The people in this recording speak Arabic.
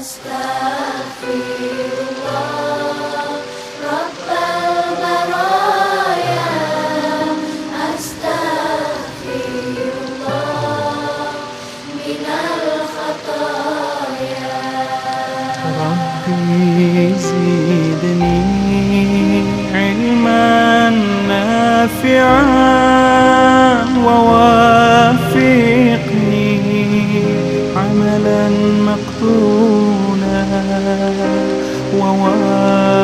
أستغفر رب البرايا، أستغفر من الخطايا. ربي زدني علما نافعا ووافيا